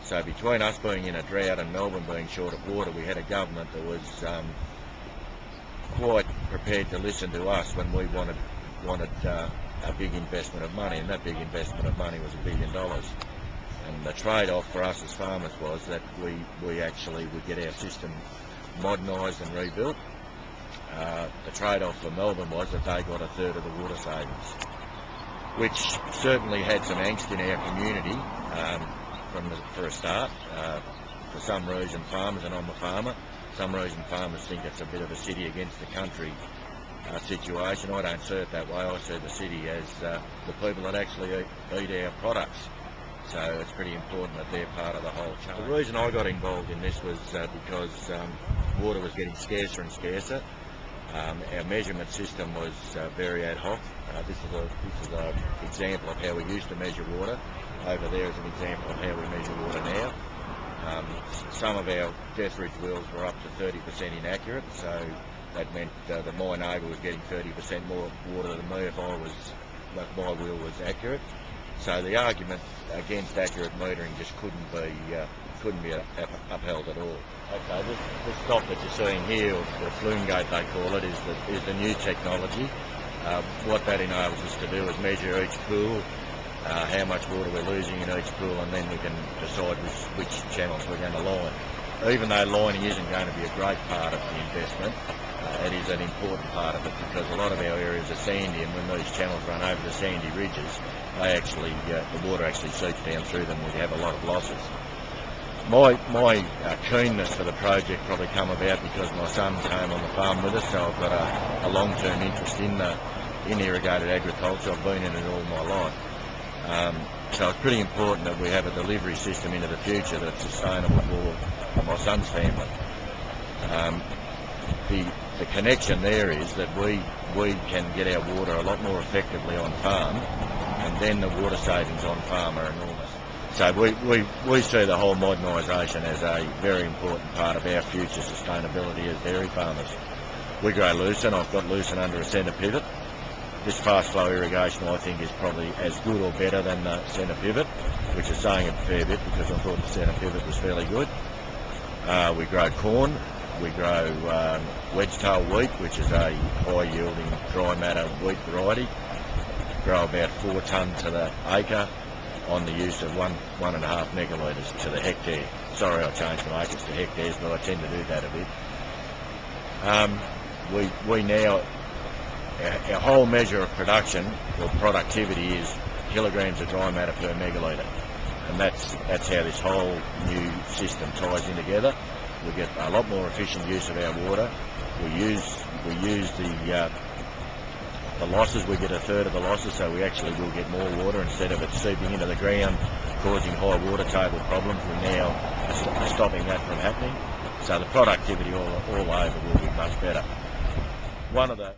So between us being in a drought and Melbourne being short of water, we had a government that was quite prepared to listen to us when we wanted a big investment of money, and that big investment of money was $1 billion. And the trade-off for us as farmers was that we actually would get our system modernised and rebuilt. The trade-off for Melbourne was that they got a third of the water savings, which certainly had some angst in our community for a start. For some reason, farmers, and I'm a farmer, some reason farmers think it's a bit of a city against the country situation. I don't see it that way. I see the city as the people that actually eat our products. So it's pretty important that they're part of the whole chain. The reason I got involved in this was because water was getting scarcer and scarcer. Our measurement system was very ad hoc. This is an example of how we used to measure water. Over there is an example of how we measure water now. Some of our death ridge wells were up to 30% inaccurate, so that meant that my neighbour was getting 30% more water than me if my well was accurate. So the argument against accurate metering just couldn't be upheld at all. Okay, this stop that you're seeing here, or flume gate they call it, is the new technology. What that enables us to do is measure each pool, how much water we're losing in each pool, and then we can decide which channels we're going to line. Even though lining isn't going to be a great part of the investment, it is an important part of it, because a lot of our areas are sandy, and when these channels run over the sandy ridges, the water actually seeps down through them, and we have a lot of losses. My keenness for the project probably come about because my son's home on the farm with us, so I've got a long-term interest in irrigated agriculture. I've been in it all my life. So it's pretty important that we have a delivery system into the future that's sustainable for my son's family. The connection there is that we can get our water a lot more effectively on farm, and then the water savings on farm are enormous. So we see the whole modernisation as a very important part of our future sustainability as dairy farmers. We grow lucerne. I've got lucerne under a centre pivot. This fast flow irrigation, I think, is probably as good or better than the centre pivot, which is saying a fair bit because I thought the centre pivot was fairly good. We grow corn. We grow wedge-tail wheat, which is a high-yielding dry matter wheat variety. Grow about 4 tonnes to the acre on the use of 1.5 megalitres to the hectare. Sorry, I changed from acres to hectares, but I tend to do that a bit. We now, our whole measure of production or productivity is kilograms of dry matter per megalitre, and that's how this whole new system ties in together. We get a lot more efficient use of our water. We use the losses. We get a third of the losses, so we actually will get more water instead of it seeping into the ground, causing high water table problems. We now are stopping that from happening. So the productivity all over will be much better. One of the